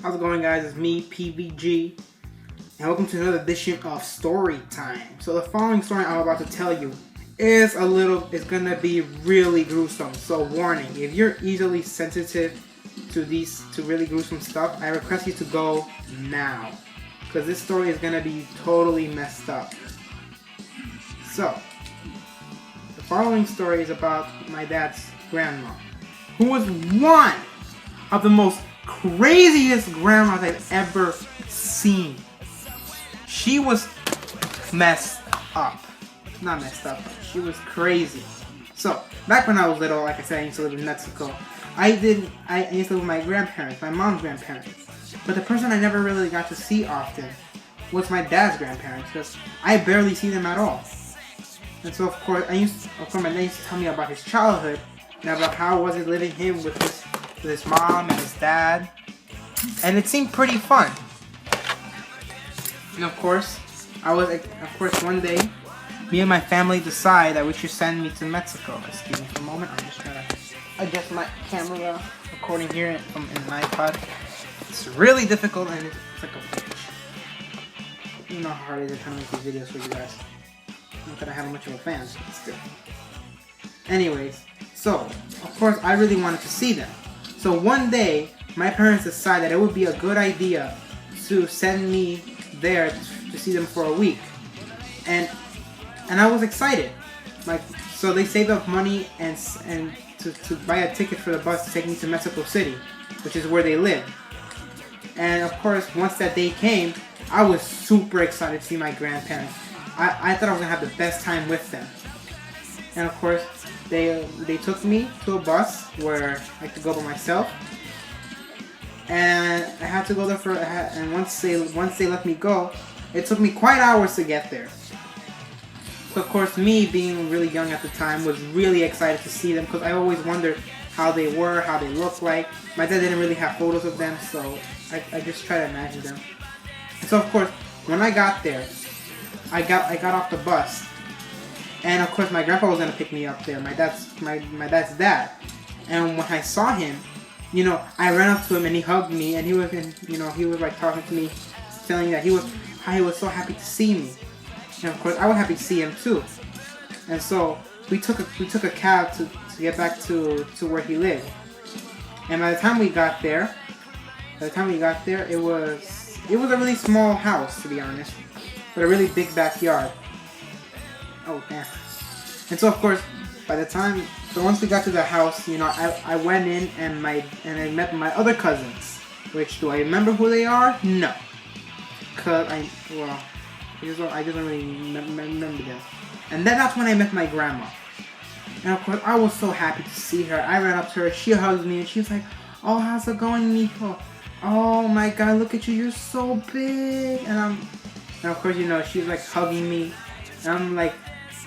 How's it going, guys? It's me, PVG, and welcome to another edition of Storytime. So the following story I'm about to tell you is gonna be really gruesome. So warning, if you're easily sensitive to really gruesome stuff, I request you to go now, because this story is gonna be totally messed up. So, the following story is about my dad's grandma, who was one of the most craziest grandmas I've ever seen. She was messed up. Not messed up, but she was crazy. So, back when I was little, like I said, I used to live in Mexico. I used to live with my grandparents, my mom's grandparents. But the person I never really got to see often was my dad's grandparents, because I barely see them at all. And so, of course, my dad used to tell me about his childhood, and about how was it living him with his mom and his dad, and it seemed pretty fun. And of course, one day, me and my family decide that we should send me to Mexico. Excuse me for a moment, I'm just trying to adjust my camera recording here from an iPod. It's really difficult, and it's like a bitch. You know how hard it is trying to make these videos for you guys. Not that I have much of a fan, but still. Anyways, so, of course, I really wanted to see them. So one day, my parents decided it would be a good idea to send me there to see them for a week. And I was excited. So they saved up money and to buy a ticket for the bus to take me to Mexico City, which is where they live. And of course, once that day came, I was super excited to see my grandparents. I thought I was going to have the best time with them. And of course, they took me to a bus where I could go by myself, and I had to go there and once they let me go, it took me quite hours to get there. So of course, me being really young at the time was really excited to see them, because I always wondered how they were, how they looked like. My dad didn't really have photos of them, so I just try to imagine them. And so of course, when I got there, I got off the bus. And of course, my grandpa was gonna pick me up there. My dad's dad. And when I saw him, I ran up to him and he hugged me, and he was like talking to me, telling me that he was so happy to see me. And of course, I was happy to see him too. And so we took a cab to get back to where he lived. And by the time we got there, it was a really small house, to be honest, but a really big backyard. Oh damn. And so of course, once we got to the house, I went in and I met my other cousins. Which, do I remember who they are? No. Cause I just don't really remember them. And then that's when I met my grandma. And of course, I was so happy to see her. I ran up to her, she hugged me, and she was like, "Oh, how's it going, mijo? Oh my God, look at you, you're so big." And of course, she's like hugging me. And I'm like,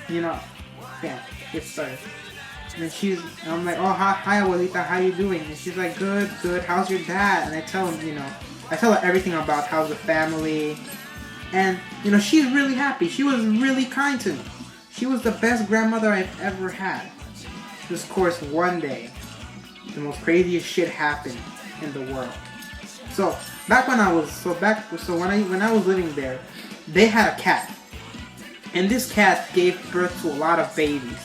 damn, get started. And I'm like, "Oh, hi, abuelita, how you doing?" And she's like, good, how's your dad?" And I tell her everything about how's the family. And, she's really happy. She was really kind to me. She was the best grandmother I've ever had. Just, of course, one day, the most craziest shit happened in the world. So, when I was living there, they had a cat. And this cat gave birth to a lot of babies.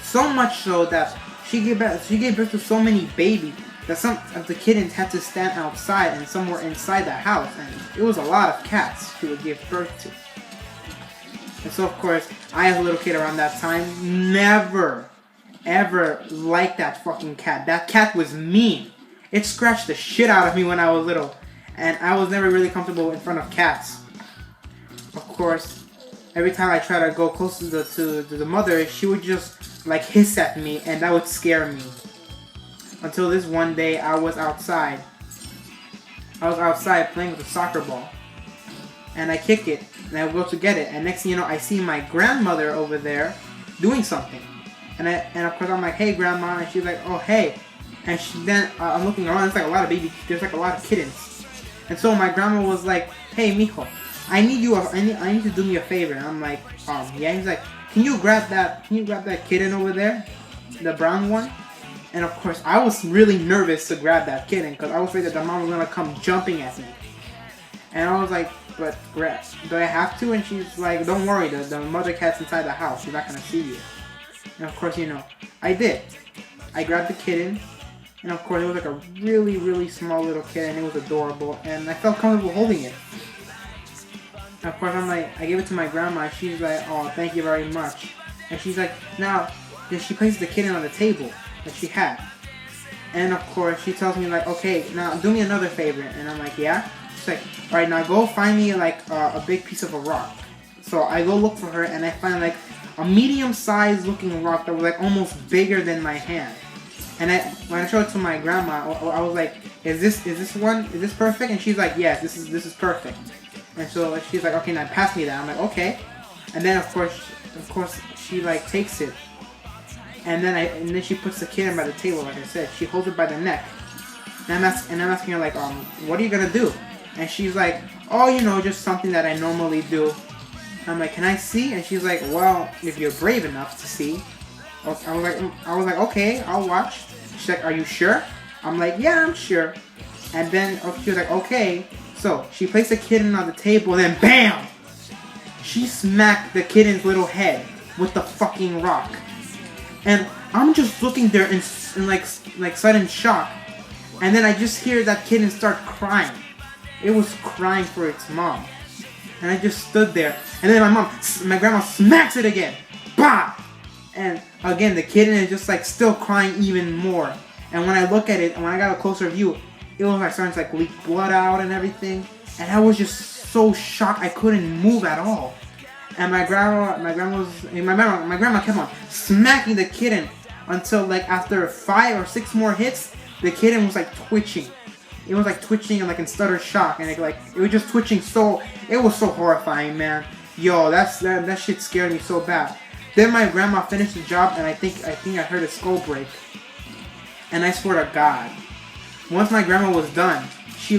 So much so that she gave birth to so many babies that some of the kittens had to stand outside and some were inside the house. And it was a lot of cats she would give birth to. And so of course, I as a little kid around that time never, ever liked that fucking cat. That cat was mean. It scratched the shit out of me when I was little. And I was never really comfortable in front of cats. Of course, every time I try to go close to the mother, she would just like hiss at me, and that would scare me. Until this one day, I was outside playing with a soccer ball, and I kick it, and I go to get it, and next thing you know, I see my grandmother over there doing something, and of course I'm like, "Hey, grandma," and she's like, "Oh, hey," and I'm looking around, there's like a lot of kittens, and so my grandma was like, "Hey, mijo, I need to do me a favor." And I'm like, yeah. He's like, Can you grab that kitten over there? The brown one? And of course, I was really nervous to grab that kitten because I was afraid that the mom was gonna come jumping at me. And I was like, but do I have to? And she's like, don't worry, the mother cat's inside the house. She's not gonna see you. And of course, you know, I did. I grabbed the kitten, and of course, it was like a really, really small little kitten. It was adorable, and I felt comfortable holding it. And of course, I gave it to my grandma. And she's like, oh, thank you very much. And she's like, now, then she places the kitten on the table that she had. And of course, she tells me like, okay, now do me another favor. And I'm like, yeah. She's like, all right, now go find me like a big piece of a rock. So I go look for her, and I find like a medium-sized looking rock that was like almost bigger than my hand. And when I showed it to my grandma, I was like, is this perfect? And she's like, yes, this is perfect. And so she's like, okay, now pass me that. I'm like, okay. And then of course she like takes it. And then she puts the kitten by the table, like I said. She holds it by the neck. And I'm asking her like, what are you gonna do? And she's like, oh, you know, just something that I normally do. I'm like, can I see? And she's like, well, if you're brave enough to see. I was like, okay, I'll watch. She's like, are you sure? I'm like, yeah, I'm sure. And then she was like, okay. So she placed the kitten on the table, and then BAM! She smacked the kitten's little head with the fucking rock. And I'm just looking there in like sudden shock. And then I just hear that kitten start crying. It was crying for its mom. And I just stood there. And then my grandma smacks it again. Bah! And again, the kitten is just like still crying even more. And when I look at it, and when I got a closer view, it was like starting to like leak blood out and everything. And I was just so shocked I couldn't move at all. And my grandma kept on smacking the kitten until like after 5 or 6 more hits, the kitten was like twitching. It was like twitching and like in stutter shock, and it was just twitching it was so horrifying, man. Yo, that shit scared me so bad. Then my grandma finished the job, and I think I heard a skull break. And I swear to God, once my grandma was done, she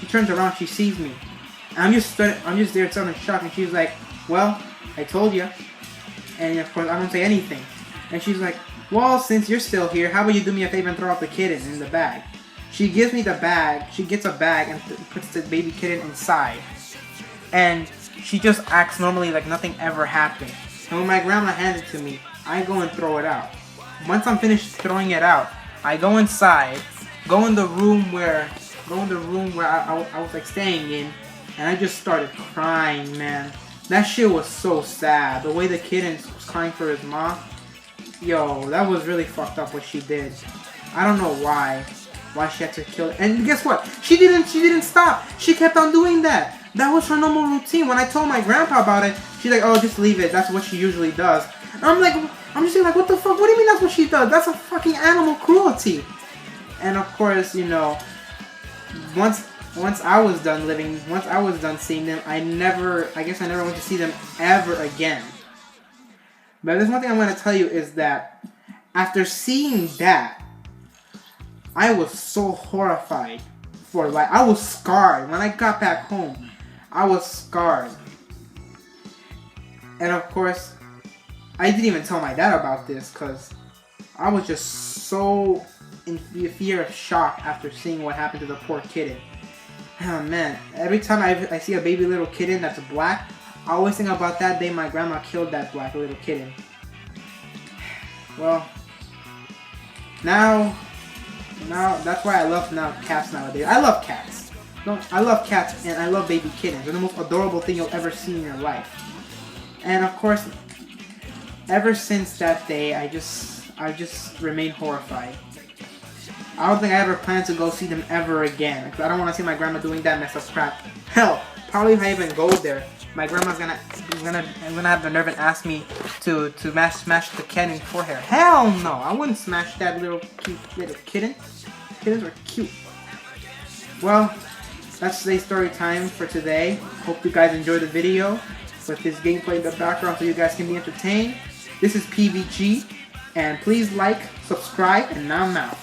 turns around, she sees me. I'm just there in shock, and she's like, well, I told you. And of course, I don't say anything. And she's like, well, since you're still here, how about you do me a favor and throw out the kitten in the bag? She gives me the bag. She gets a bag and puts the baby kitten inside. And she just acts normally like nothing ever happened. And when my grandma hands it to me, I go and throw it out. Once I'm finished throwing it out, I go inside, go in the room where I was like staying in, and I just started crying, man. That shit was so sad. The way the kitten was crying for his mom. Yo, that was really fucked up what she did. I don't know why she had to kill it. And guess what? She didn't stop. She kept on doing that. That was her normal routine. When I told my grandpa about it, she's like, oh, just leave it. That's what she usually does. And I'm just like, what the fuck? What do you mean that's what she does? That's a fucking animal cruelty. And of course, you know, once I was done seeing them, I guess I never went to see them ever again. But there's one thing I'm going to tell you is that after seeing that, I was so horrified for life. I was scarred. When I got back home, I was scarred. And of course, I didn't even tell my dad about this because I was just so in fear of shock after seeing what happened to the poor kitten. Oh man, every time I see a baby little kitten that's black, I always think about that day my grandma killed that black little kitten. Well, now that's why I love cats nowadays. I love cats. I love cats and I love baby kittens. They're the most adorable thing you'll ever see in your life. And of course, ever since that day, I just remain horrified. I don't think I ever plan to go see them ever again because I don't want to see my grandma doing that mess of crap. Hell, probably if I even go there, my grandma's gonna have the nerve and ask me to smash the kitten for her. Hell no, I wouldn't smash that little cute little kitten. Kittens are cute. Well, that's today's story time for today. Hope you guys enjoyed the video with this gameplay in the background so you guys can be entertained. This is PVG, and please like, subscribe, and now I'm out.